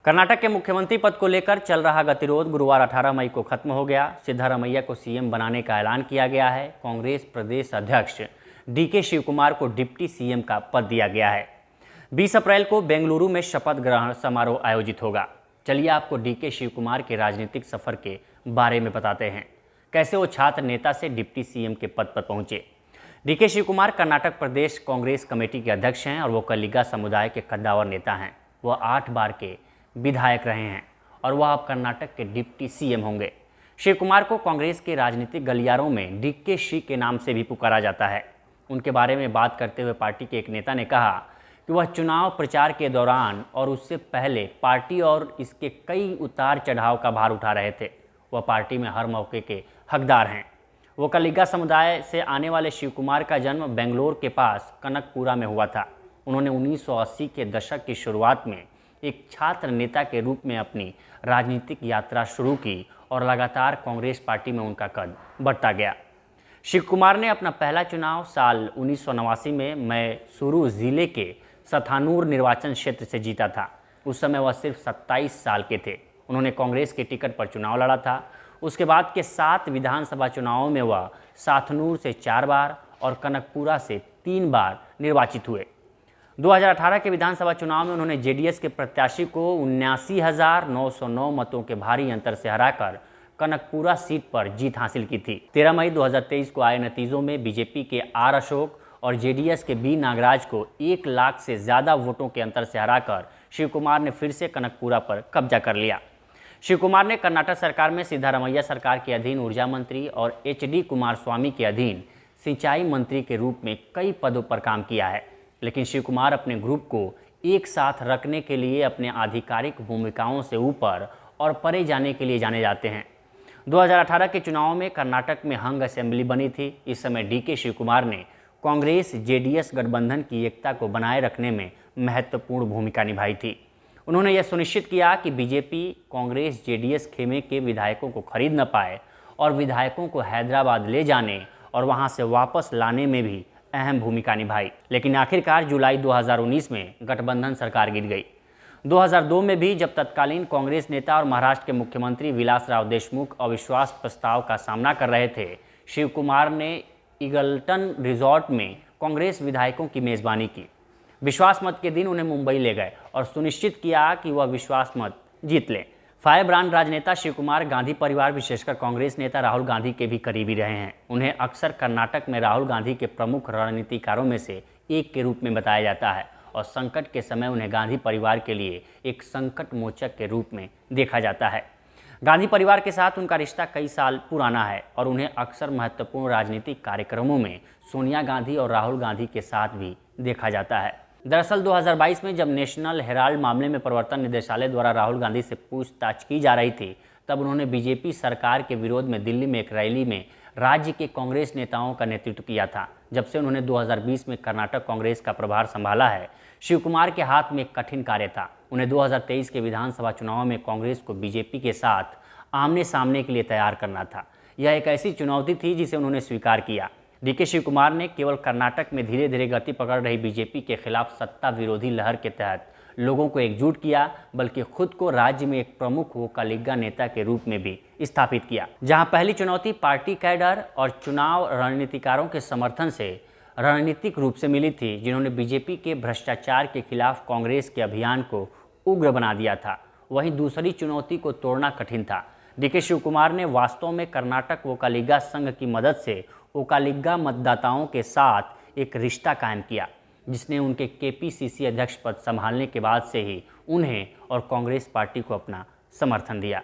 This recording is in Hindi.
कर्नाटक के मुख्यमंत्री पद को लेकर चल रहा गतिरोध गुरुवार 18 मई को खत्म हो गया। सिद्धारमैया को सीएम बनाने का ऐलान किया गया है। कांग्रेस प्रदेश अध्यक्ष डीके शिवकुमार को डिप्टी सीएम का पद दिया गया है। 20 अप्रैल को बेंगलुरु में शपथ ग्रहण समारोह आयोजित होगा। चलिए आपको डीके शिवकुमार के राजनीतिक सफर के बारे में बताते हैं, कैसे वो छात्र नेता से डिप्टी सीएम के पद पर पहुंचे। डीके शिवकुमार कर्नाटक प्रदेश कांग्रेस कमेटी के अध्यक्ष हैं और वो कलिगा समुदाय के कद्दावर नेता हैं। वह 8 बार के विधायक रहे हैं और वह अब कर्नाटक के डिप्टी सीएम होंगे। शिव कुमार को कांग्रेस के राजनीतिक गलियारों में डीके शी के नाम से भी पुकारा जाता है। उनके बारे में बात करते हुए पार्टी के एक नेता ने कहा कि वह चुनाव प्रचार के दौरान और उससे पहले पार्टी और इसके कई उतार चढ़ाव का भार उठा रहे थे। वह पार्टी में हर मौके के हकदार हैं। वो कलिगा समुदाय से आने वाले शिव कुमार का जन्म बेंगलोर के पास कनकपुरा में हुआ था। उन्होंने 1980 के दशक की शुरुआत में एक छात्र नेता के रूप में अपनी राजनीतिक यात्रा शुरू की और लगातार कांग्रेस पार्टी में उनका कद बढ़ता गया। शिव कुमार ने अपना पहला चुनाव साल 1989 में मैसूरू जिले के सथानूर निर्वाचन क्षेत्र से जीता था। उस समय वह सिर्फ 27 साल के थे। उन्होंने कांग्रेस के टिकट पर चुनाव लड़ा था। उसके बाद के 7 विधानसभा चुनावों में वह साथनूर से 4 बार और कनकपुरा से 3 बार निर्वाचित हुए। 2018 के विधानसभा चुनाव में उन्होंने जेडीएस के प्रत्याशी को 79,909 मतों के भारी अंतर से हराकर कनकपुरा सीट पर जीत हासिल की थी। 13 मई 2023 को आए नतीजों में बीजेपी के आर अशोक और जेडीएस के बी नागराज को 1 लाख से ज़्यादा वोटों के अंतर से हराकर शिव कुमार ने फिर से कनकपुरा पर कब्जा कर लिया। शिव कुमार ने कर्नाटक सरकार में सिद्धारमैया सरकार के अधीन ऊर्जा मंत्री और HD कुमारस्वामी के अधीन सिंचाई मंत्री के रूप में कई पदों पर काम किया है। लेकिन शिव कुमार अपने ग्रुप को एक साथ रखने के लिए अपने आधिकारिक भूमिकाओं से ऊपर और परे जाने के लिए जाने जाते हैं। 2018 के चुनाव में कर्नाटक में हंग असेंबली बनी थी। इस समय डीके शिव कुमार ने कांग्रेस जेडीएस गठबंधन की एकता को बनाए रखने में महत्वपूर्ण भूमिका निभाई थी। उन्होंने यह सुनिश्चित किया कि बीजेपी कांग्रेस जेडीएस खेमे के विधायकों को खरीद न पाए और विधायकों को हैदराबाद ले जाने और वहां से वापस लाने में भी अहम भूमिका निभाई। लेकिन आखिरकार जुलाई 2019 में गठबंधन सरकार गिर गई। 2002 में भी जब तत्कालीन कांग्रेस नेता और महाराष्ट्र के मुख्यमंत्री विलासराव देशमुख अविश्वास प्रस्ताव का सामना कर रहे थे, शिव कुमार ने ईगल्टन रिजॉर्ट में कांग्रेस विधायकों की मेजबानी की। विश्वास मत के दिन उन्हें मुंबई ले गए और सुनिश्चित किया कि वह विश्वास मत जीत लें। फायर ब्रांड राजनेता शिव कुमार गांधी परिवार विशेषकर कांग्रेस नेता राहुल गांधी के भी करीबी रहे हैं। उन्हें अक्सर कर्नाटक में राहुल गांधी के प्रमुख रणनीतिकारों में से एक के रूप में बताया जाता है और संकट के समय उन्हें गांधी परिवार के लिए एक संकट मोचक के रूप में देखा जाता है। गांधी परिवार के साथ उनका रिश्ता कई साल पुराना है और उन्हें अक्सर महत्वपूर्ण राजनीतिक कार्यक्रमों में सोनिया गांधी और राहुल गांधी के साथ भी देखा जाता है। दरअसल 2022 में जब नेशनल हेराल्ड मामले में प्रवर्तन निदेशालय द्वारा राहुल गांधी से पूछताछ की जा रही थी, तब उन्होंने बीजेपी सरकार के विरोध में दिल्ली में एक रैली में राज्य के कांग्रेस नेताओं का नेतृत्व किया था। जब से उन्होंने 2020 में कर्नाटक कांग्रेस का प्रभार संभाला है, शिव कुमार के हाथ में एक कठिन कार्य था। उन्हें 2023 के विधानसभा चुनाव में कांग्रेस को बीजेपी के साथ आमने सामने के लिए तैयार करना था। यह एक ऐसी चुनौती थी जिसे उन्होंने स्वीकार किया। डीके शिव कुमार ने केवल कर्नाटक में धीरे धीरे गति पकड़ रही बीजेपी के खिलाफ सत्ता विरोधी लहर के तहत लोगों को एकजुट किया, बल्कि खुद को राज्य में एक प्रमुख वो कलिगा नेता के रूप में भी स्थापित किया। जहां पहली चुनौती पार्टी कैडर और चुनाव रणनीतिकारों के समर्थन से रणनीतिक रूप से मिली थी, जिन्होंने बीजेपी के भ्रष्टाचार के खिलाफ कांग्रेस के अभियान को उग्र बना दिया था, वहीं दूसरी चुनौती को तोड़ना कठिन था। डीके शिव कुमार ने वास्तव में कर्नाटक वोकालिगा संघ की मदद से वोकालिगा मतदाताओं के साथ एक रिश्ता कायम किया, जिसने उनके KPCC अध्यक्ष पद संभालने के बाद से ही उन्हें और कांग्रेस पार्टी को अपना समर्थन दिया।